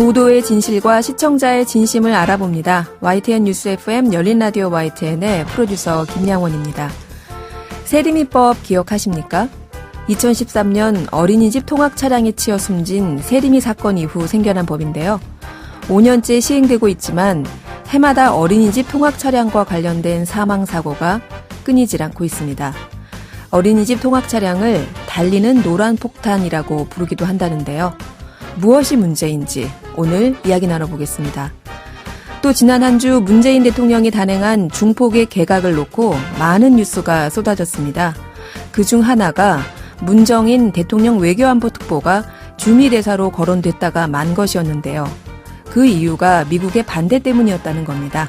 보도의 진실과 시청자의 진심을 알아봅니다. YTN 뉴스 FM 열린 라디오 YTN의 프로듀서 김양원입니다. 세리미법 기억하십니까? 2013년 어린이집 통학 차량에 치여 숨진 세리미 사건 이후 생겨난 법인데요. 5년째 시행되고 있지만 해마다 어린이집 통학 차량과 관련된 사망사고가 끊이질 않고 있습니다. 어린이집 통학 차량을 달리는 노란 폭탄이라고 부르기도 한다는데요. 무엇이 문제인지 오늘 이야기 나눠보겠습니다. 또 지난 한 주 문재인 대통령이 단행한 중폭의 개각을 놓고 많은 뉴스가 쏟아졌습니다. 그중 하나가 문정인 대통령 외교안보특보가 주미대사로 거론됐다가 만 것이었는데요. 그 이유가 미국의 반대 때문이었다는 겁니다.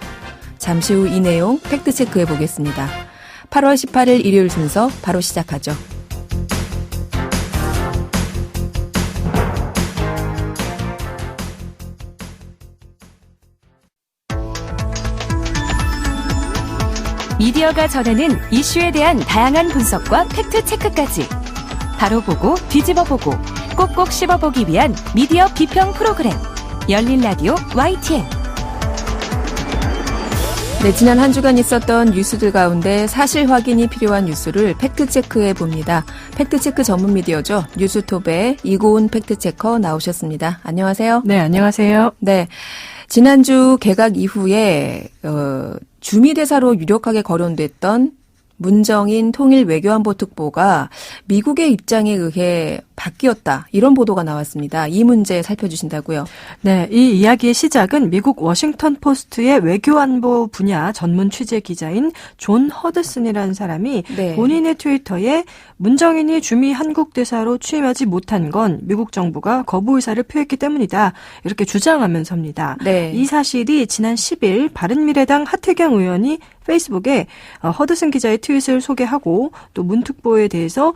잠시 후 이 내용 팩트체크해 보겠습니다. 8월 18일 일요일 순서 바로 시작하죠. 미디어가 전하는 이슈에 대한 다양한 분석과 팩트체크까지 바로 보고 뒤집어 보고 꼭꼭 씹어보기 위한 미디어 비평 프로그램 열린 라디오 YTN. 네, 지난 한 주간 있었던 뉴스들 가운데 사실 확인이 필요한 뉴스를 팩트체크해 봅니다. 팩트체크 전문 미디어죠. 뉴스톱의 이고은 팩트체커 나오셨습니다. 안녕하세요. 네, 안녕하세요. 네, 지난주 개각 이후에 주미대사로 유력하게 거론됐던 문정인 통일외교안보특보가 미국의 입장에 의해 바뀌었다. 이런 보도가 나왔습니다. 이 문제 살펴주신다고요? 네, 이 이야기의 시작은 미국 워싱턴 포스트의 외교안보 분야 전문 취재 기자인 존 허드슨이라는 사람이 본인의 트위터에 문정인이 주미 한국 대사로 취임하지 못한 건 미국 정부가 거부 의사를 표했기 때문이다. 이렇게 주장하면서입니다. 네. 이 사실이 지난 10일 바른미래당 하태경 의원이 페이스북에 허드슨 기자의 트윗을 소개하고 또 문 특보에 대해서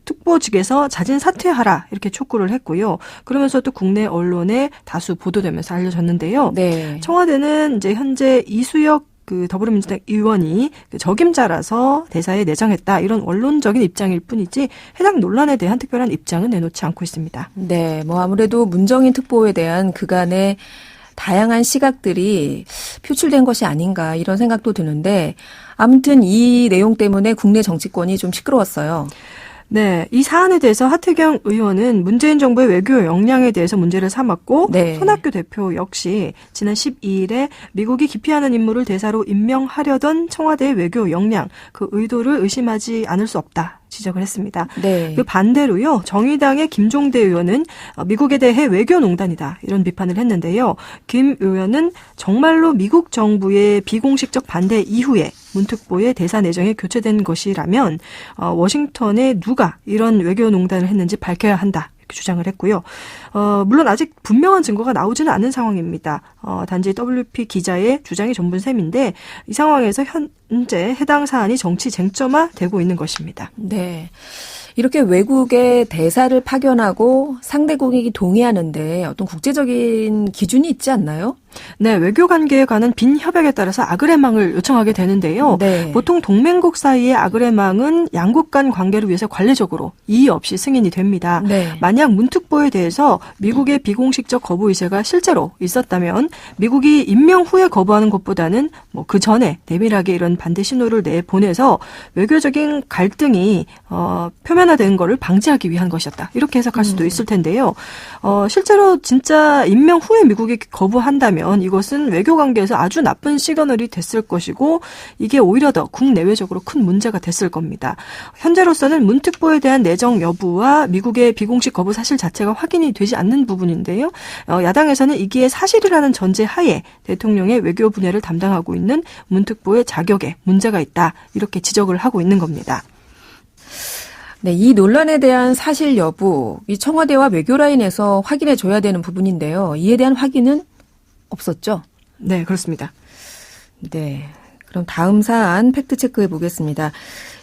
특보직에서 자진 사퇴하라 이렇게 촉구를 했고요. 그러면서 또 국내 언론에 다수 보도되면서 알려졌는데요. 네. 청와대는 이제 현재 이수혁 더불어민주당 의원이 적임자라서 대사에 내정했다. 이런 원론적인 입장일 뿐이지 해당 논란에 대한 특별한 입장은 내놓지 않고 있습니다. 네, 아무래도 문정인 특보에 대한 그간의 다양한 시각들이 표출된 것이 아닌가 이런 생각도 드는데 아무튼 이 내용 때문에 국내 정치권이 좀 시끄러웠어요. 네, 이 사안에 대해서 하태경 의원은 문재인 정부의 외교 역량에 대해서 문제를 삼았고 손학규 대표 역시 지난 12일에 미국이 기피하는 인물을 대사로 임명하려던 청와대의 외교 역량, 그 의도를 의심하지 않을 수 없다. 지적을 했습니다. 네. 그 반대로요. 정의당의 김종대 의원은 미국에 대해 외교농단이다. 이런 비판을 했는데요. 김 의원은 정말로 미국 정부의 비공식적 반대 이후에 문특보의 대사 내정이 교체된 것이라면 워싱턴에 누가 이런 외교농단을 했는지 밝혀야 한다. 주장을 했고요. 물론 아직 분명한 증거가 나오지는 않은 상황입니다. 단지 WP 기자의 주장이 전부인 셈인데 이 상황에서 현재 해당 사안이 정치 쟁점화되고 있는 것입니다. 네. 이렇게 외국에 대사를 파견하고 상대국이 동의하는데 어떤 국제적인 기준이 있지 않나요? 네, 외교관계에 관한 빈 협약에 따라서 아그레망을 요청하게 되는데요. 네. 보통 동맹국 사이의 아그레망은 양국 간 관계를 위해서 관례적으로 이의 없이 승인이 됩니다. 네. 만약 문특보에 대해서 미국의 비공식적 거부 의사가 실제로 있었다면 미국이 임명 후에 거부하는 것보다는 그 전에 내밀하게 이런 반대 신호를 내보내서 외교적인 갈등이 표면화된 거를 방지하기 위한 것이었다. 이렇게 해석할 수도 있을 텐데요. 실제로 진짜 임명 후에 미국이 거부한다면 이것은 외교관계에서 아주 나쁜 시그널이 됐을 것이고 이게 오히려 더 국내외적으로 큰 문제가 됐을 겁니다. 현재로서는 문특보에 대한 내정 여부와 미국의 비공식 거부 사실 자체가 확인이 되지 않는 부분인데요. 야당에서는 이게 사실이라는 전제하에 대통령의 외교 분야를 담당하고 있는 문특보의 자격에 문제가 있다. 이렇게 지적을 하고 있는 겁니다. 네, 이 논란에 대한 사실 여부, 이 청와대와 외교라인에서 확인해 줘야 되는 부분인데요. 이에 대한 확인은 없었죠? 네, 그렇습니다. 네, 그럼 다음 사안 팩트 체크해 보겠습니다.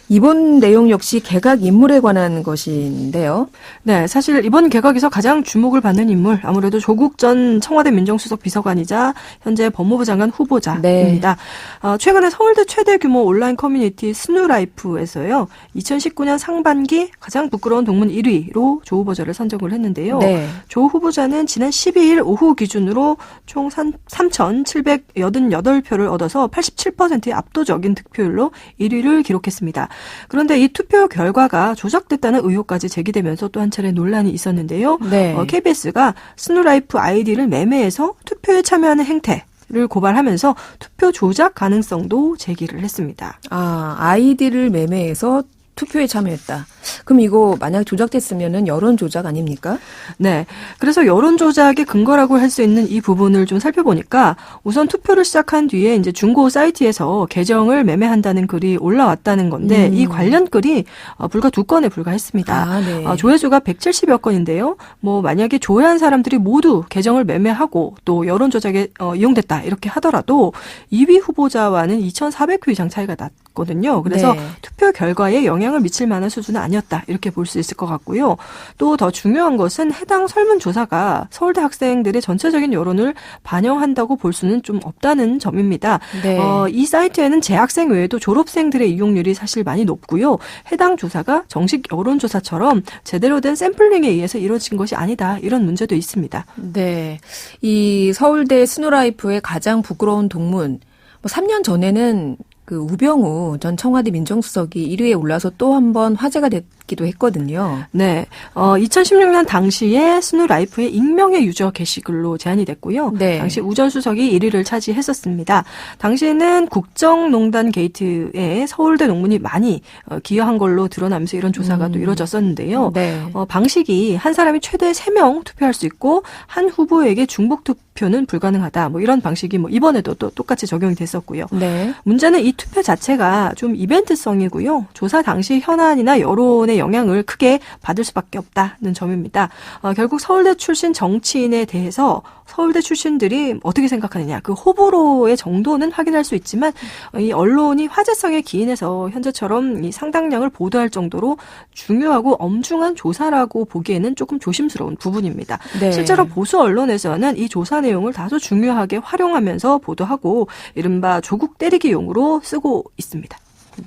이번 내용 역시 개각 인물에 관한 것인데요. 네, 사실 이번 개각에서 가장 주목을 받는 인물, 아무래도 조국 전 청와대 민정수석 비서관이자 현재 법무부 장관 후보자입니다. 네. 최근에 서울대 최대 규모 온라인 커뮤니티 스누라이프에서요, 2019년 상반기 가장 부끄러운 동문 1위로 조 후보자를 선정을 했는데요. 네. 조 후보자는 지난 12일 오후 기준으로 총 3,788표를 얻어서 87%의 압도적인 득표율로 1위를 기록했습니다. 그런데 이 투표 결과가 조작됐다는 의혹까지 제기되면서 또 한 차례 논란이 있었는데요. 네. KBS가 스누라이프 아이디를 매매해서 투표에 참여하는 행태를 고발하면서 투표 조작 가능성도 제기를 했습니다. 아이디를 매매해서 투표에 참여했다. 그럼 이거 만약 조작됐으면은 여론 조작 아닙니까? 네. 그래서 여론 조작의 근거라고 할 수 있는 이 부분을 좀 살펴보니까 우선 투표를 시작한 뒤에 이제 중고 사이트에서 계정을 매매한다는 글이 올라왔다는 건데 이 관련 글이 불과 2건에 불과했습니다. 네. 조회수가 170여 건인데요. 뭐 만약에 조회한 사람들이 모두 계정을 매매하고 또 여론 조작에 이용됐다 이렇게 하더라도 2위 후보자와는 2,400표 이상 차이가 났거든요. 그래서 네. 투표 결과에 영향을 미칠 만한 수준은 아니었다. 이렇게 볼 수 있을 것 같고요. 또 더 중요한 것은 해당 설문조사가 서울대 학생들의 전체적인 여론을 반영한다고 볼 수는 좀 없다는 점입니다. 네. 이 사이트에는 재학생 외에도 졸업생들의 이용률이 사실 많이 높고요. 해당 조사가 정식 여론조사처럼 제대로 된 샘플링에 의해서 이루어진 것이 아니다. 이런 문제도 있습니다. 네, 이 서울대 스누라이프의 가장 부끄러운 동문, 3년 전에는 그 우병우 전 청와대 민정수석이 1위에 올라서 또 한 번 화제가 됐기도 했거든요. 네. 2016년 당시에 스누라이프의 익명의 유저 게시글로 제안이 됐고요. 네. 당시 우 전 수석이 1위를 차지했었습니다. 당시에는 국정농단 게이트에 서울대 논문이 많이 기여한 걸로 드러나면서 이런 조사가 또 이루어졌었는데요. 네. 방식이 한 사람이 최대 3명 투표할 수 있고 한 후보에게 중복 투표는 불가능하다. 뭐 이런 방식이 뭐 이번에도 또 똑같이 적용이 됐었고요. 네. 문제는 이 투표 자체가 좀 이벤트성이고요. 조사 당시 현안이나 여론의 영향을 크게 받을 수밖에 없다는 점입니다. 결국 서울대 출신 정치인에 대해서 서울대 출신들이 어떻게 생각하느냐, 그 호불호의 정도는 확인할 수 있지만 이 언론이 화제성에 기인해서 현재처럼 이 상당량을 보도할 정도로 중요하고 엄중한 조사라고 보기에는 조금 조심스러운 부분입니다. 네. 실제로 보수 언론에서는 이 조사 내용을 다소 중요하게 활용하면서 보도하고 이른바 조국 때리기용으로 쓰고 있습니다.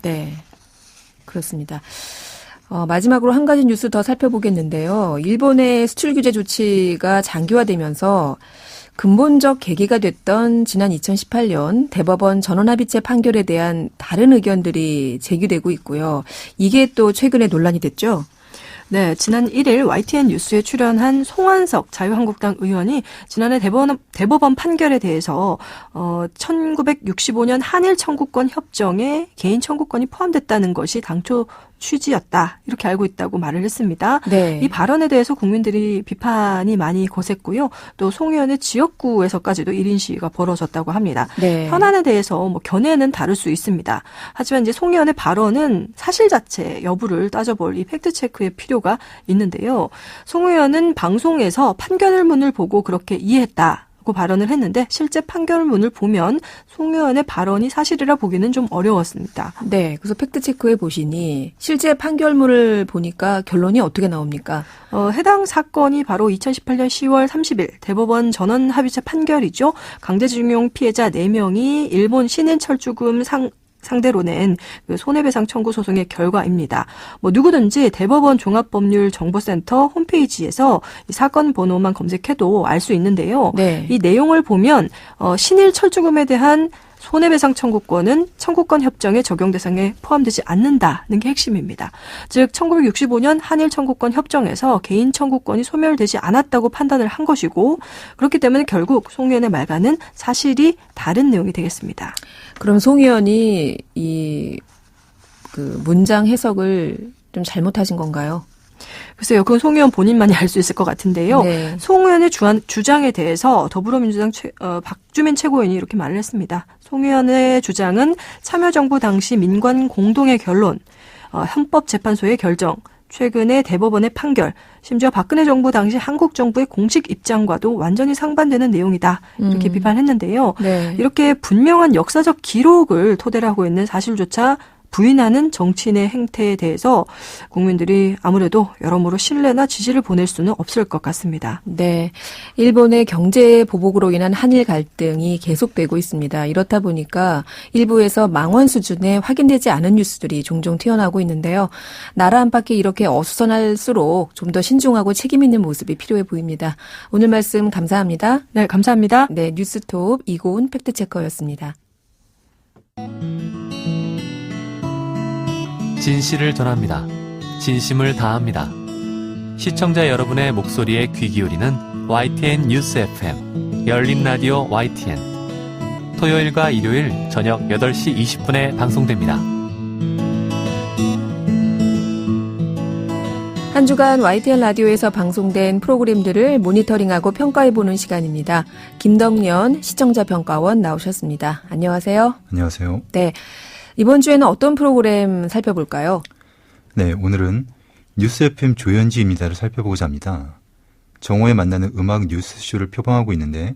네, 그렇습니다. 마지막으로 한 가지 뉴스 더 살펴보겠는데요. 일본의 수출 규제 조치가 장기화되면서 근본적 계기가 됐던 지난 2018년 대법원 전원합의체 판결에 대한 다른 의견들이 제기되고 있고요. 이게 또 최근에 논란이 됐죠? 네, 지난 1일 YTN 뉴스에 출연한 송환석 자유한국당 의원이 지난해 대법원 판결에 대해서 1965년 한일 청구권 협정에 개인 청구권이 포함됐다는 것이 당초 취지였다. 이렇게 알고 있다고 말을 했습니다. 네. 이 발언에 대해서 국민들이 비판이 많이 거셌고요. 또 송 의원의 지역구에서까지도 1인 시위가 벌어졌다고 합니다. 네. 현안에 대해서 뭐 견해는 다를 수 있습니다. 하지만 이제 송 의원의 발언은 사실 자체 여부를 따져볼 이 팩트체크의 필요가 있는데요. 송 의원은 방송에서 판결문을 보고 그렇게 이해했다. 발언을 했는데 실제 판결문을 보면 송 의원의 발언이 사실이라 보기는 좀 어려웠습니다. 네, 그래서 팩트체크해 보시니 실제 판결문을 보니까 결론이 어떻게 나옵니까? 해당 사건이 바로 2018년 10월 30일 대법원 전원합의체 판결이죠. 강제징용 피해자 4명이 일본 신인철주금 상대로 낸 그 손해배상 청구 소송의 결과입니다. 뭐 누구든지 대법원 종합법률정보센터 홈페이지에서 이 사건 번호만 검색해도 알 수 있는데요. 네. 이 내용을 보면 신일 철주금에 대한 손해배상 청구권은 청구권 협정의 적용 대상에 포함되지 않는다는 게 핵심입니다. 즉 1965년 한일 청구권 협정에서 개인 청구권이 소멸되지 않았다고 판단을 한 것이고 그렇기 때문에 결국 송 의원의 말과는 사실이 다른 내용이 되겠습니다. 그럼 송 의원이 그 문장 해석을 좀 잘못하신 건가요? 글쎄요. 그건 송 의원 본인만이 알 수 있을 것 같은데요. 네. 송 의원의 주장에 대해서 더불어민주당 박주민 최고위원이 이렇게 말을 했습니다. 송 의원의 주장은 참여정부 당시 민관 공동의 결론, 헌법재판소의 결정, 최근의 대법원의 판결, 심지어 박근혜 정부 당시 한국 정부의 공식 입장과도 완전히 상반되는 내용이다. 이렇게 비판했는데요. 네. 이렇게 분명한 역사적 기록을 토대로 하고 있는 사실조차 부인하는 정치인의 행태에 대해서 국민들이 아무래도 여러모로 신뢰나 지지를 보낼 수는 없을 것 같습니다. 네, 일본의 경제 보복으로 인한 한일 갈등이 계속되고 있습니다. 이렇다 보니까 일부에서 망언 수준의 확인되지 않은 뉴스들이 종종 튀어나오고 있는데요. 나라 안팎이 이렇게 어수선할수록 좀 더 신중하고 책임 있는 모습이 필요해 보입니다. 오늘 말씀 감사합니다. 네, 감사합니다. 네, 뉴스톱 이고은 팩트체커였습니다. 진실을 전합니다. 진심을 다합니다. 시청자 여러분의 목소리에 귀 기울이는 YTN 뉴스 FM 열린 라디오 YTN 토요일과 일요일 저녁 8시 20분에 방송됩니다. 한 주간 YTN 라디오에서 방송된 프로그램들을 모니터링하고 평가해보는 시간입니다. 김덕년 시청자 평가원 나오셨습니다. 안녕하세요. 안녕하세요. 네, 이번 주에는 어떤 프로그램 살펴볼까요? 네, 오늘은 뉴스 FM 조연지입니다를 살펴보고자 합니다. 정오에 만나는 음악 뉴스쇼를 표방하고 있는데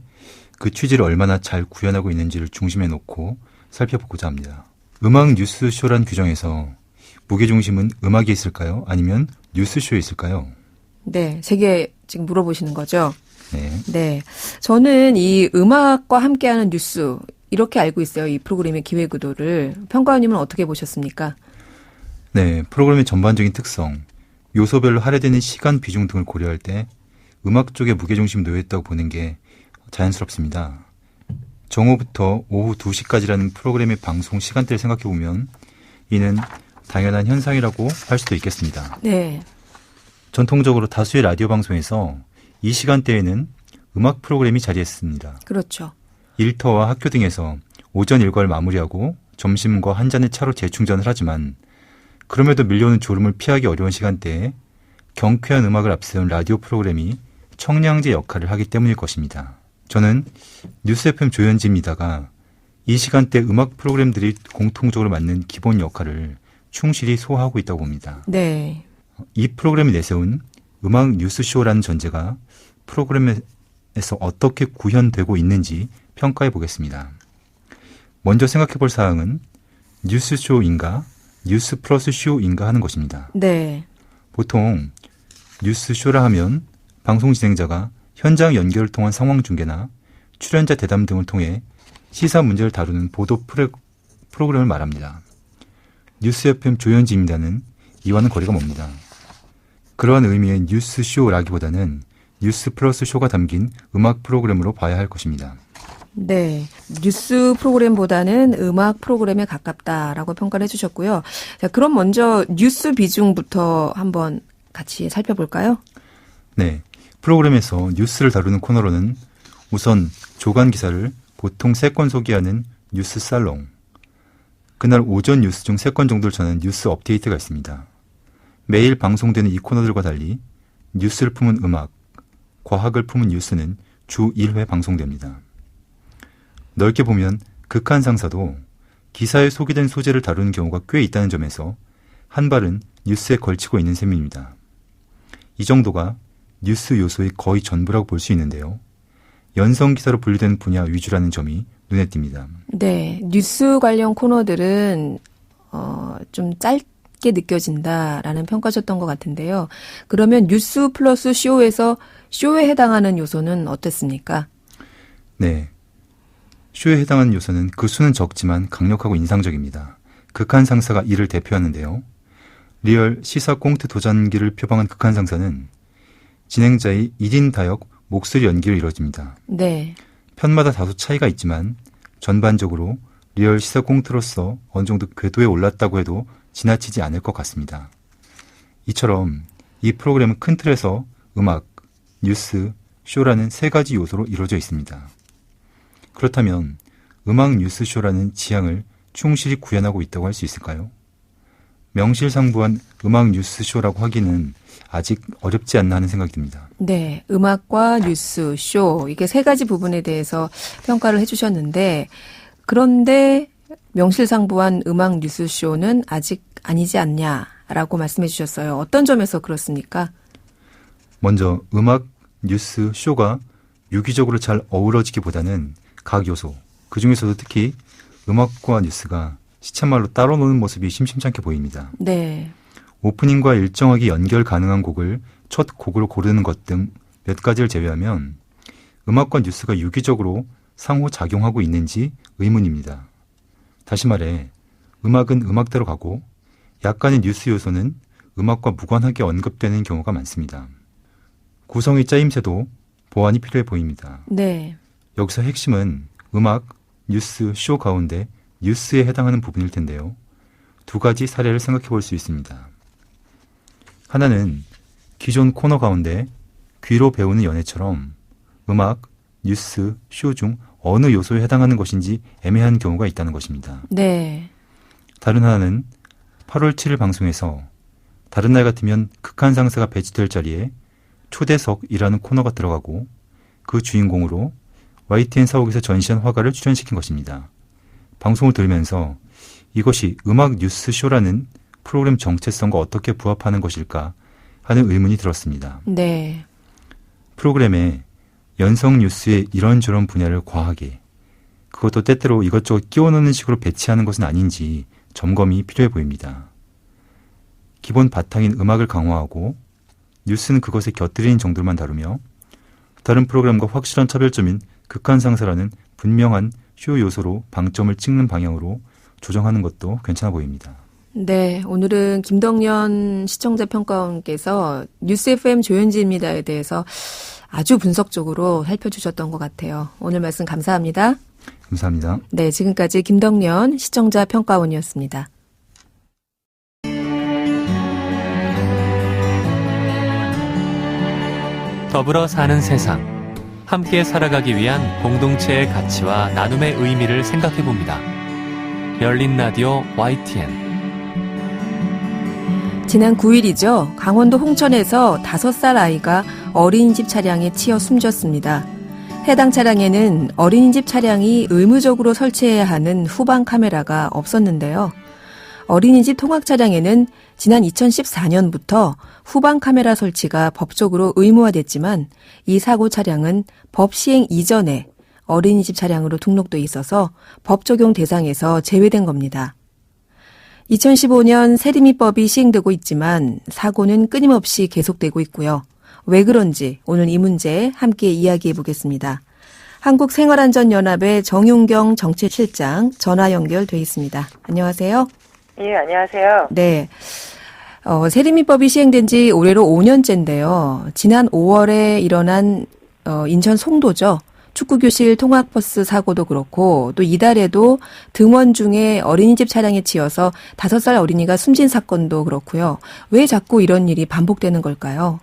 그 취지를 얼마나 잘 구현하고 있는지를 중심에 놓고 살펴보고자 합니다. 음악 뉴스쇼란 규정에서 무게중심은 음악에 있을까요? 아니면 뉴스쇼에 있을까요? 네, 세 개 지금 물어보시는 거죠? 네. 네, 저는 이 음악과 함께하는 뉴스 이렇게 알고 있어요. 이 프로그램의 기획 의도를. 평가원님은 어떻게 보셨습니까? 네, 프로그램의 전반적인 특성, 요소별로 할애되는 시간 비중 등을 고려할 때 음악 쪽에 무게중심이 놓여있다고 보는 게 자연스럽습니다. 정오부터 오후 2시까지라는 프로그램의 방송 시간대를 생각해보면 이는 당연한 현상이라고 할 수도 있겠습니다. 네. 전통적으로 다수의 라디오 방송에서 이 시간대에는 음악 프로그램이 자리했습니다. 그렇죠. 일터와 학교 등에서 오전 일과를 마무리하고 점심과 한 잔의 차로 재충전을 하지만 그럼에도 밀려오는 졸음을 피하기 어려운 시간대에 경쾌한 음악을 앞세운 라디오 프로그램이 청량제 역할을 하기 때문일 것입니다. 저는 뉴스 FM 조연지입니다가 이 시간대 음악 프로그램들이 공통적으로 맡는 기본 역할을 충실히 소화하고 있다고 봅니다. 네. 이 프로그램이 내세운 음악 뉴스쇼라는 전제가 프로그램에서 어떻게 구현되고 있는지 평가해 보겠습니다. 먼저 생각해 볼 사항은 뉴스쇼인가 뉴스 플러스 쇼인가 하는 것입니다. 네. 보통 뉴스쇼라 하면 방송 진행자가 현장 연결을 통한 상황 중계나 출연자 대담 등을 통해 시사 문제를 다루는 보도 프로그램을 말합니다. 뉴스 FM 조연지입니다는 이와는 거리가 멉니다. 그러한 의미의 뉴스쇼라기보다는 뉴스 플러스 쇼가 담긴 음악 프로그램으로 봐야 할 것입니다. 네. 뉴스 프로그램보다는 음악 프로그램에 가깝다라고 평가를 해주셨고요. 자, 그럼 먼저 뉴스 비중부터 한번 같이 살펴볼까요? 네. 프로그램에서 뉴스를 다루는 코너로는 우선 조간 기사를 보통 3건 소개하는 뉴스 살롱, 그날 오전 뉴스 중 3건 정도를 전하는 뉴스 업데이트가 있습니다. 매일 방송되는 이 코너들과 달리 뉴스를 품은 음악, 과학을 품은 뉴스는 주 1회 방송됩니다. 넓게 보면 극한 상사도 기사에 소개된 소재를 다루는 경우가 꽤 있다는 점에서 한 발은 뉴스에 걸치고 있는 셈입니다. 이 정도가 뉴스 요소의 거의 전부라고 볼 수 있는데요. 연성 기사로 분류되는 분야 위주라는 점이 눈에 띕니다. 네, 뉴스 관련 코너들은 좀 짧게 느껴진다라는 평가셨던 것 같은데요. 그러면 뉴스 플러스 쇼에서 쇼에 해당하는 요소는 어땠습니까? 네, 쇼에 해당하는 요소는 그 수는 적지만 강력하고 인상적입니다. 극한 상사가 이를 대표하는데요. 리얼 시사 꽁트 도전기를 표방한 극한 상사는 진행자의 1인 다역 목소리 연기로 이루어집니다. 네. 편마다 다소 차이가 있지만 전반적으로 리얼 시사 꽁트로서 어느 정도 궤도에 올랐다고 해도 지나치지 않을 것 같습니다. 이처럼 이 프로그램은 큰 틀에서 음악, 뉴스, 쇼라는 3가지 요소로 이루어져 있습니다. 그렇다면 음악 뉴스 쇼라는 지향을 충실히 구현하고 있다고 할 수 있을까요? 명실상부한 음악 뉴스 쇼라고 하기는 아직 어렵지 않나 하는 생각이 듭니다. 네, 음악과 뉴스, 쇼 이게 3가지 부분에 대해서 평가를 해주셨는데 그런데 명실상부한 음악 뉴스 쇼는 아직 아니지 않냐라고 말씀해 주셨어요. 어떤 점에서 그렇습니까? 먼저 음악, 뉴스, 쇼가 유기적으로 잘 어우러지기보다는 각 요소, 그중에서도 특히 음악과 뉴스가 시쳇말로 따로 노는 모습이 심심찮게 보입니다. 네. 오프닝과 일정하게 연결 가능한 곡을 첫 곡으로 고르는 것 등 몇 가지를 제외하면 음악과 뉴스가 유기적으로 상호작용하고 있는지 의문입니다. 다시 말해 음악은 음악대로 가고 약간의 뉴스 요소는 음악과 무관하게 언급되는 경우가 많습니다. 구성의 짜임새도 보완이 필요해 보입니다. 네. 여기서 핵심은 음악, 뉴스, 쇼 가운데 뉴스에 해당하는 부분일 텐데요. 두 가지 사례를 생각해 볼 수 있습니다. 하나는 기존 코너 가운데 귀로 배우는 연애처럼 음악, 뉴스, 쇼 중 어느 요소에 해당하는 것인지 애매한 경우가 있다는 것입니다. 네. 다른 하나는 8월 7일 방송에서 다른 날 같으면 극한 상사가 배치될 자리에 초대석이라는 코너가 들어가고 그 주인공으로 YTN 사옥에서 전시한 화가를 출연시킨 것입니다. 방송을 들으면서 이것이 음악 뉴스 쇼라는 프로그램 정체성과 어떻게 부합하는 것일까 하는 의문이 들었습니다. 네. 프로그램에 연성 뉴스의 이런저런 분야를 과하게, 그것도 때때로 이것저것 끼워넣는 식으로 배치하는 것은 아닌지 점검이 필요해 보입니다. 기본 바탕인 음악을 강화하고 뉴스는 그것에 곁들이는 정도만 다루며 다른 프로그램과 확실한 차별점인 극한상사라는 분명한 쇼 요소로 방점을 찍는 방향으로 조정하는 것도 괜찮아 보입니다. 네, 오늘은 김덕년 시청자 평가원께서 뉴스 FM 조현지입니다에 대해서 아주 분석적으로 살펴주셨던 것 같아요. 오늘 말씀 감사합니다. 감사합니다. 네, 지금까지 김덕년 시청자 평가원이었습니다. 더불어 사는 세상, 함께 살아가기 위한 공동체의 가치와 나눔의 의미를 생각해봅니다. 열린 라디오 YTN. 지난 9일이죠. 강원도 홍천에서 5살 아이가 어린이집 차량에 치여 숨졌습니다. 해당 차량에는 어린이집 차량이 의무적으로 설치해야 하는 후방 카메라가 없었는데요. 어린이집 통학 차량에는 지난 2014년부터 후방 카메라 설치가 법적으로 의무화됐지만 이 사고 차량은 법 시행 이전에 어린이집 차량으로 등록돼 있어서 법 적용 대상에서 제외된 겁니다. 2015년 세리미법이 시행되고 있지만 사고는 끊임없이 계속되고 있고요. 왜 그런지 오늘 이 문제 함께 이야기해 보겠습니다. 한국생활안전연합의 정용경 정책실장 전화 연결돼 있습니다. 안녕하세요. 예, 안녕하세요. 네. 세리미법이 시행된 지 올해로 5년째인데요. 지난 5월에 일어난 인천 송도죠. 축구교실 통학버스 사고도 그렇고 또 이달에도 등원 중에 어린이집 차량에 치여서 5살 어린이가 숨진 사건도 그렇고요. 왜 자꾸 이런 일이 반복되는 걸까요?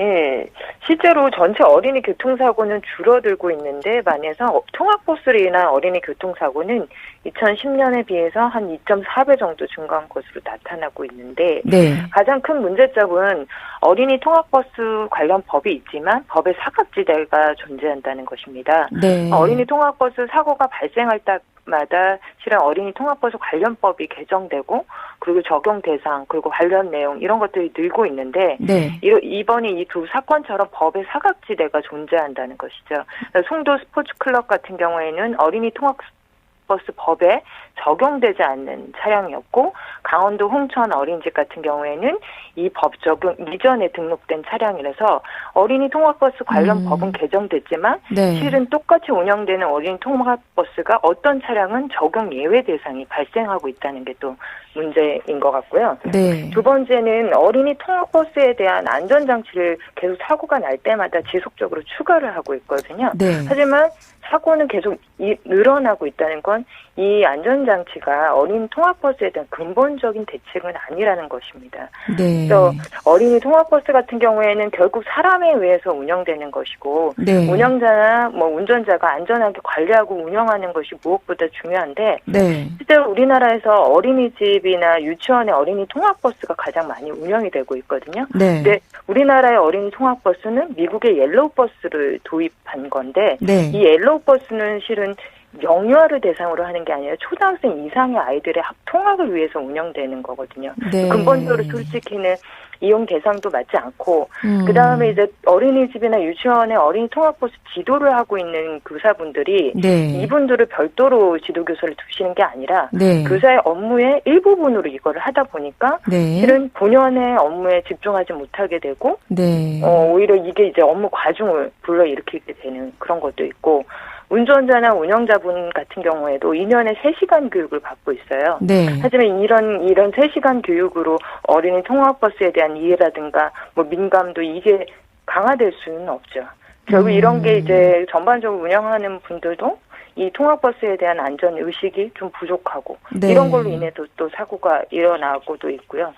예, 실제로 전체 어린이 교통사고는 줄어들고 있는데 반해서 통학버스로 인한 어린이 교통사고는 2010년에 비해서 한 2.4배 정도 증가한 것으로 나타나고 있는데 네. 가장 큰 문제점은 어린이 통학버스 관련 법이 있지만 법의 사각지대가 존재한다는 것입니다. 네. 어린이 통학버스 사고가 발생할 때마다 실은 어린이 통학버스 관련법이 개정되고 그리고 적용 대상 그리고 관련 내용 이런 것들이 늘고 있는데 네. 이번에 이 두 사건처럼 법의 사각지대가 존재한다는 것이죠. 송도 스포츠클럽 같은 경우에는 어린이 통학버스 법에 적용되지 않는 차량이었고 강원도 홍천 어린이집 같은 경우에는 이 법 적용 이전에 등록된 차량이라서 어린이 통학버스 관련 법은 개정됐지만 네. 실은 똑같이 운영되는 어린이 통학버스가 어떤 차량은 적용 예외 대상이 발생하고 있다는 게 또 문제인 것 같고요. 네. 두 번째는 어린이 통학버스에 대한 안전장치를 계속 사고가 날 때마다 지속적으로 추가를 하고 있거든요. 네. 하지만 사고는 계속 늘어나고 있다는 건 이 안전장치가 어린이 통학버스에 대한 근본적인 대책은 아니라는 것입니다. 네. 그래서 어린이 통학버스 같은 경우에는 결국 사람에 의해서 운영되는 것이고 네. 운영자나 운전자가 안전하게 관리하고 운영하는 것이 무엇보다 중요한데 네. 실제로 우리나라에서 어린이집이나 유치원의 어린이 통학버스가 가장 많이 운영이 되고 있거든요. 네. 근데 우리나라의 어린이 통학버스는 미국의 옐로우 버스를 도입한 건데 네. 이 옐로우 버스는 실은 영유아를 대상으로 하는 게 아니라 초등학생 이상의 아이들의 통학을 위해서 운영되는 거거든요. 네. 근본적으로 솔직히는 이용 대상도 맞지 않고 그다음에 이제 어린이집이나 유치원에 어린이 통학버스 지도를 하고 있는 교사분들이 네. 이분들을 별도로 지도교사를 두시는 게 아니라 네. 교사의 업무의 일부분으로 이거를 하다 보니까 네. 실은 본연의 업무에 집중하지 못하게 되고 네. 오히려 이게 이제 업무 과중을 불러일으키게 되는 그런 것도 있고 운전자나 운영자분 같은 경우에도 2년에 3시간 교육을 받고 있어요. 네. 하지만 이런 3시간 교육으로 어린이 통학버스에 대한 이해라든가 뭐 민감도 이게 강화될 수는 없죠. 결국 이런 게 이제 전반적으로 운영하는 분들도 이 통학버스에 대한 안전 의식이 좀 부족하고 네. 이런 걸로 인해서 또 사고가 일어나고도 있고요.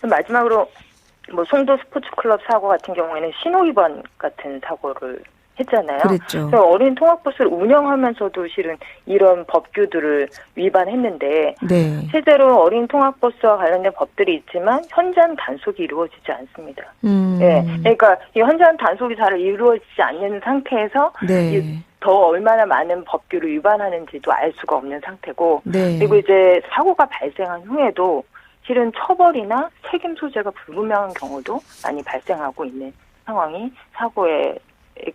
마지막으로 뭐 송도 스포츠클럽 사고 같은 경우에는 신호위반 같은 사고를 했잖아요. 그랬죠. 그래서 어린이 통학버스를 운영하면서도 실은 이런 법규들을 위반했는데 네. 실제로 어린이 통학버스와 관련된 법들이 있지만 현장 단속이 이루어지지 않습니다. 네. 그러니까 이 현장 단속이 잘 이루어지지 않는 상태에서 네. 더 얼마나 많은 법규를 위반하는지도 알 수가 없는 상태고 네. 그리고 이제 사고가 발생한 후에도 실은 처벌이나 책임 소재가 불분명한 경우도 많이 발생하고 있는 상황이 사고의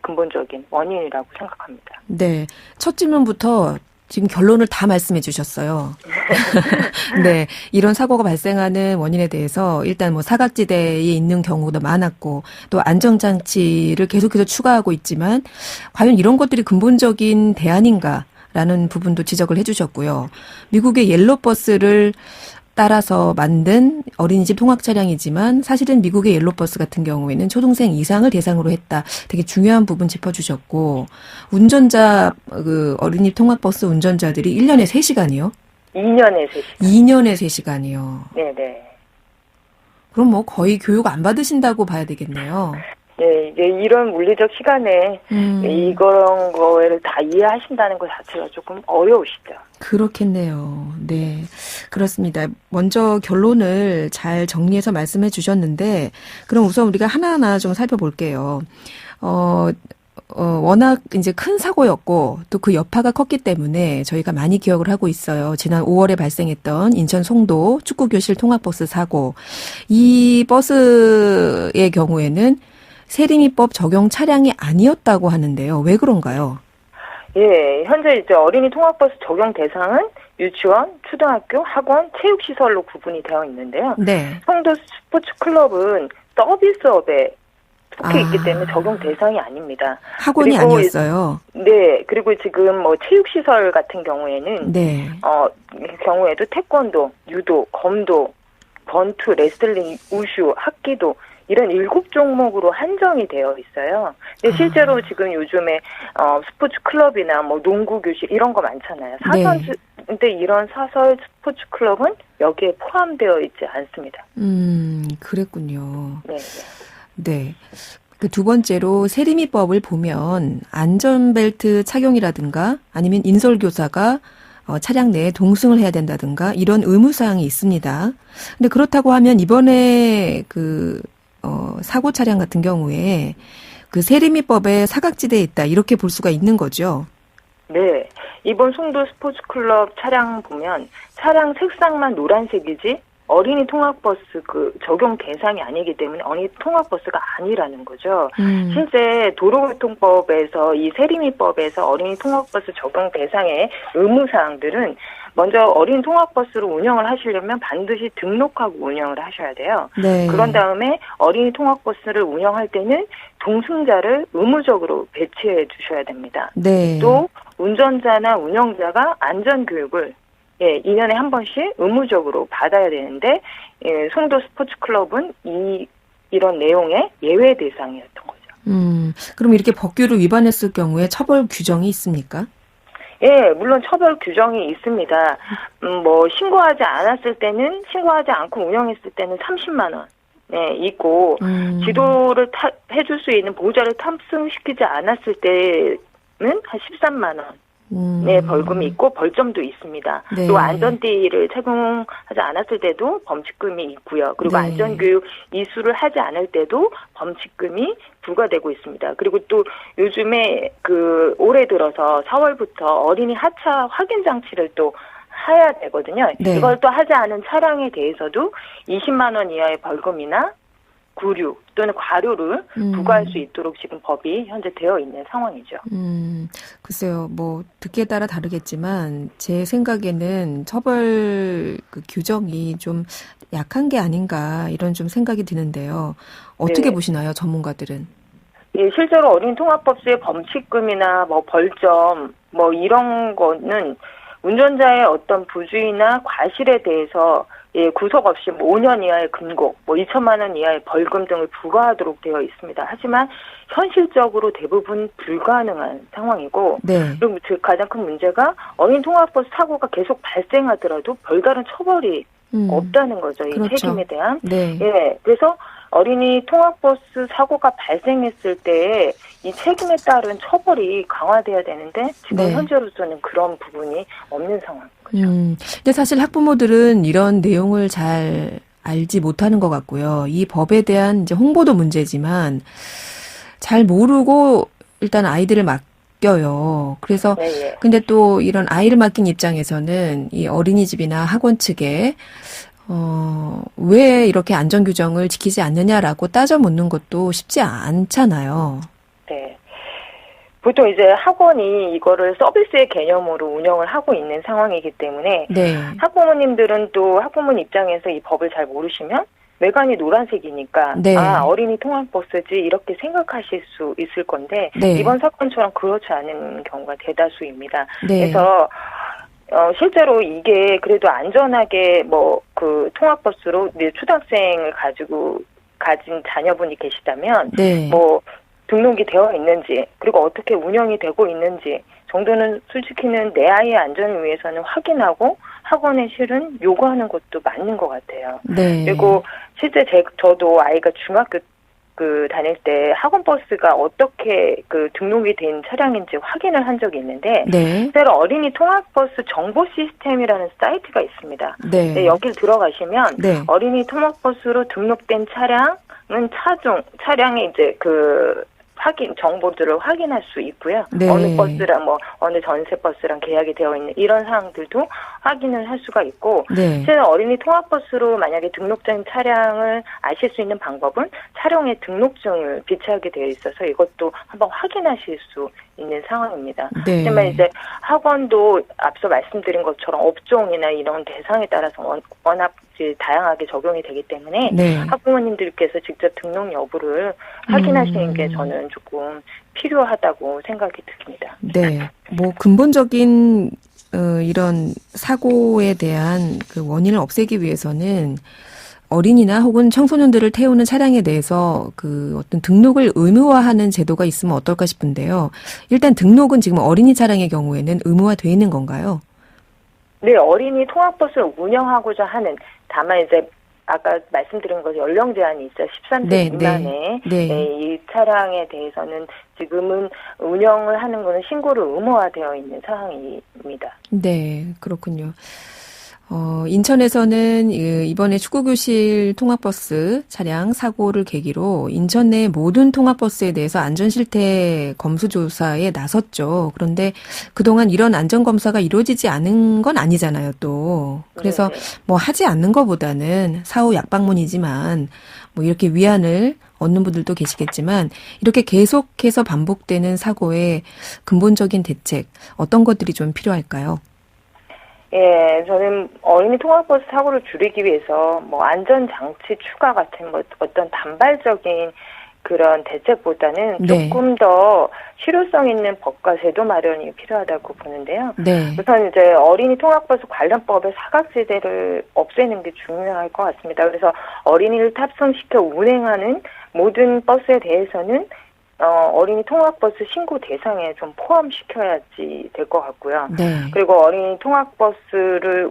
근본적인 원인이라고 생각합니다. 네. 첫 질문부터 지금 결론을 다 말씀해 주셨어요. 네. 이런 사고가 발생하는 원인에 대해서 일단 뭐 사각지대에 있는 경우도 많았고 또 안전장치를 계속해서 추가하고 있지만 과연 이런 것들이 근본적인 대안인가라는 부분도 지적을 해 주셨고요. 미국의 옐로버스를 따라서 만든 어린이집 통학 차량이지만 사실은 미국의 옐로버스 같은 경우에는 초등생 이상을 대상으로 했다. 되게 중요한 부분 짚어주셨고 운전자 어린이집 통학버스 운전자들이 1년에 3시간이요? 2년에 3시간. 2년에 3시간이요. 네네. 그럼 뭐 거의 교육 안 받으신다고 봐야 되겠네요. 네, 이제 이런 물리적 시간에 이런 거를 다 이해하신다는 것 자체가 조금 어려우시죠. 그렇겠네요. 네, 그렇습니다. 먼저 결론을 잘 정리해서 말씀해 주셨는데, 그럼 우선 우리가 하나하나 좀 살펴볼게요. 워낙 이제 큰 사고였고, 또 그 여파가 컸기 때문에 저희가 많이 기억을 하고 있어요. 지난 5월에 발생했던 인천 송도 축구교실 통학버스 사고. 이 버스의 경우에는 세림이법 적용 차량이 아니었다고 하는데요. 왜 그런가요? 예, 현재 이제 어린이 통학버스 적용 대상은 유치원, 초등학교, 학원, 체육시설로 구분이 되어 있는데요. 네. 송도 스포츠클럽은 서비스업에 속해 있기 때문에 적용 대상이 아닙니다. 학원이 아니었어요. 네, 그리고 지금 뭐 체육시설 같은 경우에는 네. 경우에도 태권도, 유도, 검도, 권투, 레슬링, 우슈, 합기도 이런 7종목으로 한정이 되어 있어요. 근데 실제로 지금 요즘에 스포츠 클럽이나 뭐 농구 교실 이런 거 많잖아요. 사설 네. 근데 이런 사설 스포츠 클럽은 여기에 포함되어 있지 않습니다. 그랬군요. 네. 네. 그 두 번째로 세림이법을 보면 안전벨트 착용이라든가 아니면 인솔교사가 차량 내에 동승을 해야 된다든가 이런 의무사항이 있습니다. 근데 그렇다고 하면 이번에 사고 차량 같은 경우에 그 세림이법의 사각지대에 있다 이렇게 볼 수가 있는 거죠. 네. 이번 송도 스포츠클럽 차량 보면 차량 색상만 노란색이지 어린이 통학버스 적용 대상이 아니기 때문에 어린이 통학버스가 아니라는 거죠. 실제 도로교통법에서 이 세림이법에서 어린이 통학버스 적용 대상의 의무사항들은 먼저 어린이 통학버스로 운영을 하시려면 반드시 등록하고 운영을 하셔야 돼요. 네. 그런 다음에 어린이 통학버스를 운영할 때는 동승자를 의무적으로 배치해 주셔야 됩니다. 네. 또 운전자나 운영자가 안전교육을 2년에 한 번씩 의무적으로 받아야 되는데 송도 스포츠클럽은 이런 내용의 예외 대상이었던 거죠. 그럼 이렇게 법규를 위반했을 경우에 처벌 규정이 있습니까? 예, 물론 처벌 규정이 있습니다. 뭐 신고하지 않고 운영했을 때는 30만 원. 네, 있고 지도를 해줄 수 있는 보호자를 탑승시키지 않았을 때는 한 13만 원. 네, 벌금이 있고 벌점도 있습니다. 네. 그리고 안전띠를 착용하지 않았을 때도 범칙금이 있고요. 그리고 네. 안전교육 이수를 하지 않을 때도 범칙금이 부과되고 있습니다. 그리고 또 요즘에 올해 들어서 4월부터 어린이 하차 확인 장치를 또 해야 되거든요. 네. 이걸 또 하지 않은 차량에 대해서도 20만 원 이하의 벌금이나 구류 또는 과료를 부과할 수 있도록 지금 법이 현재 되어 있는 상황이죠. 글쎄요, 뭐 듣기에 따라 다르겠지만 제 생각에는 처벌 규정이 좀 약한 게 아닌가 이런 좀 생각이 드는데요. 어떻게 네. 보시나요, 전문가들은? 예, 실제로 어린이통합법상의 범칙금이나 뭐 벌점 뭐 이런 거는 운전자의 어떤 부주의나 과실에 대해서 예, 구속 없이 5년 이하의 금고, 2천만 원 이하의 벌금 등을 부과하도록 되어 있습니다. 하지만 현실적으로 대부분 불가능한 상황이고, 네. 그리고 가장 큰 문제가 어린이통합법 사고가 계속 발생하더라도 별다른 처벌이 없다는 거죠. 이 그렇죠. 책임에 대한. 네. 예, 그래서 어린이 통학버스 사고가 발생했을 때 이 책임에 따른 처벌이 강화돼야 되는데 지금 네. 현재로서는 그런 부분이 없는 상황인 거죠. 근데 사실 학부모들은 이런 내용을 잘 알지 못하는 것 같고요. 이 법에 대한 이제 홍보도 문제지만 잘 모르고 일단 아이들을 맡겨요. 그래서 네. 근데 또 이런 아이를 맡긴 입장에서는 이 어린이집이나 학원 측에 왜 이렇게 안전규정을 지키지 않느냐라고 따져 묻는 것도 쉽지 않잖아요. 네. 보통 이제 학원이 이거를 서비스의 개념으로 운영을 하고 있는 상황이기 때문에 네. 학부모님들은 또 학부모 입장에서 이 법을 잘 모르시면 외관이 노란색이니까 네. 어린이 통학버스지 이렇게 생각하실 수 있을 건데 네. 이번 사건처럼 그렇지 않은 경우가 대다수입니다. 네. 그래서 실제로 이게 그래도 안전하게 통학버스로 초등학생을 가진 자녀분이 계시다면 네. 등록이 되어 있는지 그리고 어떻게 운영이 되고 있는지 정도는 솔직히는 내 아이의 안전을 위해서는 확인하고 학원에 실은 요구하는 것도 맞는 것 같아요. 네. 그리고 실제 저도 아이가 중학교 다닐 때 학원 버스가 어떻게 등록이 된 차량인지 확인을 한 적이 있는데, 네. 실제로 어린이 통학버스 정보 시스템이라는 사이트가 있습니다. 네. 네, 여길 들어가시면 네. 어린이 통학버스로 등록된 차량은 차량의 이제 정보들을 확인할 수 있고요. 네. 어느 버스랑 어느 전세 버스랑 계약이 되어 있는 이런 사항들도 확인을 할 수가 있고, 네. 실제 어린이 통학버스로 만약에 등록된 차량을 아실 수 있는 방법은 차량의 등록증을 비치하게 되어 있어서 이것도 한번 확인하실 수 있는 상황입니다. 네. 하지만 이제 학원도 앞서 말씀드린 것처럼 업종이나 이런 대상에 따라서 워낙 다양하게 적용이 되기 때문에 네. 학부모님들께서 직접 등록 여부를 확인하시는 게 저는 조금 필요하다고 생각이 듭니다. 네, 근본적인 이런 사고에 대한 원인을 없애기 위해서는 어린이나 혹은 청소년들을 태우는 차량에 대해서 어떤 등록을 의무화하는 제도가 있으면 어떨까 싶은데요. 일단 등록은 지금 어린이 차량의 경우에는 의무화되어 있는 건가요? 네, 어린이 통학버스를 운영하고자 하는 다만 이제 아까 말씀드린 것처럼 연령 제한이 있어요. 13세 네, 미만의 네. 네, 이 차량에 대해서는 지금은 운영을 하는 것은 신고를 의무화되어 있는 상황입니다. 네, 그렇군요. 인천에서는 이번에 축구교실 통학버스 차량 사고를 계기로 인천 내 모든 통학버스에 대해서 안전실태 검수조사에 나섰죠. 그런데 그동안 이런 안전검사가 이루어지지 않은 건 아니잖아요, 또. 그래서 하지 않는 것보다는 사후 약방문이지만 이렇게 위안을 얻는 분들도 계시겠지만 이렇게 계속해서 반복되는 사고의 근본적인 대책, 어떤 것들이 좀 필요할까요? 예, 저는 어린이 통학버스 사고를 줄이기 위해서 안전장치 추가 같은 어떤 단발적인 그런 대책보다는 네. 조금 더 실효성 있는 법과 제도 마련이 필요하다고 보는데요. 네. 우선 이제 어린이 통학버스 관련법의 사각지대를 없애는 게 중요할 것 같습니다. 그래서 어린이를 탑승시켜 운행하는 모든 버스에 대해서는 어린이 통학버스 신고 대상에 좀 포함시켜야지 될 것 같고요. 네. 그리고 어린이 통학버스를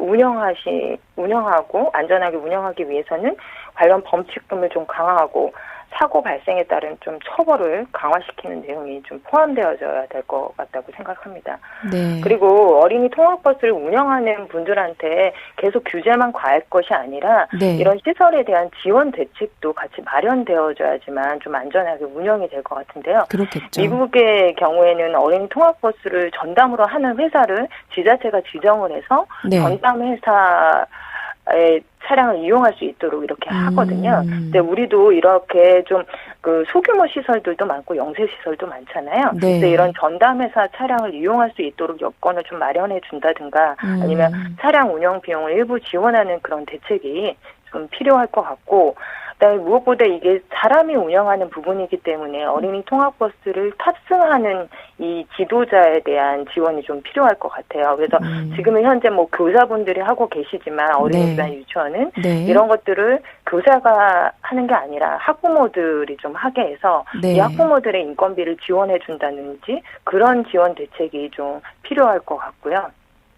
운영하고 안전하게 운영하기 위해서는 관련 범칙금을 좀 강화하고 사고 발생에 따른 좀 처벌을 강화시키는 내용이 좀 포함되어져야 될 것 같다고 생각합니다. 네. 그리고 어린이 통학버스를 운영하는 분들한테 계속 규제만 과할 것이 아니라 네. 이런 시설에 대한 지원 대책도 같이 마련되어져야지만 좀 안전하게 운영이 될 것 같은데요. 그렇겠죠. 미국의 경우에는 어린이 통학버스를 전담으로 하는 회사를 지자체가 지정을 해서 네. 전담 회사의 차량을 이용할 수 있도록 이렇게 하거든요. 근데 우리도 이렇게 좀 그 소규모 시설들도 많고 영세 시설도 많잖아요. 네. 근데 이런 전담회사 차량을 이용할 수 있도록 여건을 좀 마련해 준다든가 아니면 차량 운영 비용을 일부 지원하는 그런 대책이 좀 필요할 것 같고, 그다음에 무엇보다 이게 사람이 운영하는 부분이기 때문에 어린이 통학버스를 탑승하는 이 지도자에 대한 지원이 좀 필요할 것 같아요. 그래서 지금은 현재 뭐 교사분들이 하고 계시지만 어린이집이나 네. 유치원은 네. 이런 것들을 교사가 하는 게 아니라 학부모들이 좀 하게 해서 네. 이 학부모들의 인건비를 지원해 준다든지 그런 지원 대책이 좀 필요할 것 같고요.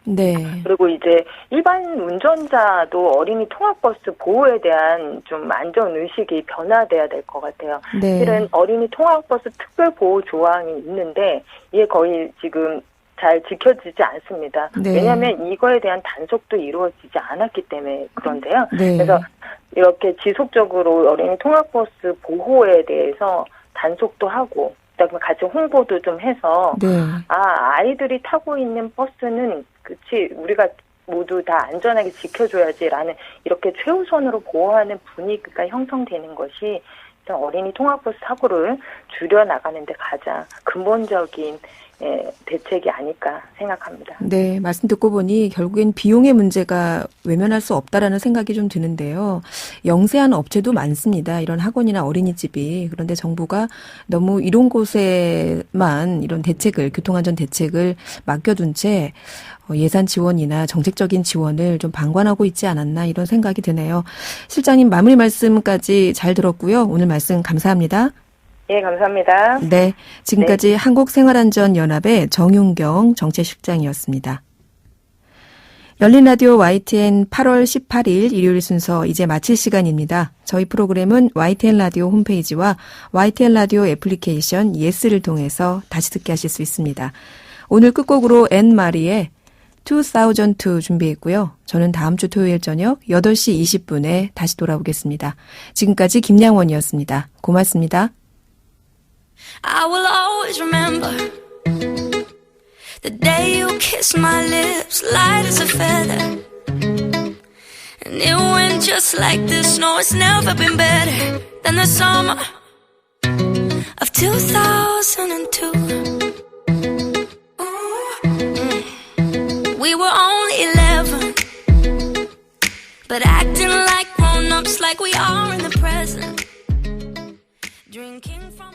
네. 그리고 이제 일반 운전자도 어린이 통학버스 보호에 대한 좀 안전의식이 변화돼야 될 것 같아요. 네. 실은 어린이 통학버스 특별보호 조항이 있는데 이게 거의 지금 잘 지켜지지 않습니다. 네. 왜냐하면 이거에 대한 단속도 이루어지지 않았기 때문에 그런데요. 네. 그래서 이렇게 지속적으로 어린이 통학버스 보호에 대해서 단속도 하고 그다음에 같이 홍보도 좀 해서 네. 아이들이 타고 있는 버스는 그치 우리가 모두 다 안전하게 지켜줘야지라는 이렇게 최우선으로 보호하는 분위기가 형성되는 것이 어린이 통학버스 사고를 줄여나가는 데 가장 근본적인 대책이 아닐까 생각합니다. 네, 말씀 듣고 보니 결국엔 비용의 문제가 외면할 수 없다라는 생각이 좀 드는데요. 영세한 업체도 많습니다. 이런 학원이나 어린이집이. 그런데 정부가 너무 이런 곳에만 이런 대책을, 교통안전 대책을 맡겨둔 채 예산 지원이나 정책적인 지원을 좀 방관하고 있지 않았나 이런 생각이 드네요. 실장님 마무리 말씀까지 잘 들었고요. 오늘 말씀 감사합니다. 예, 감사합니다. 네, 지금까지 네. 한국생활안전연합의 정윤경 정책실장이었습니다. 열린 라디오 YTN 8월 18일 일요일 순서 이제 마칠 시간입니다. 저희 프로그램은 YTN 라디오 홈페이지와 YTN 라디오 애플리케이션 예스를 통해서 다시 듣게 하실 수 있습니다. 오늘 끝곡으로 앤마리의 2002 준비했고요. 저는 다음 주 토요일 저녁 8시 20분에 다시 돌아오겠습니다. 지금까지 김양원이었습니다. 고맙습니다. I will always remember the day you kissed my lips, light as a feather. And it went just like this. No, it's never been better than the summer of 2002. We were only 11, but acting like grown-ups, like we are in the present. Drinking from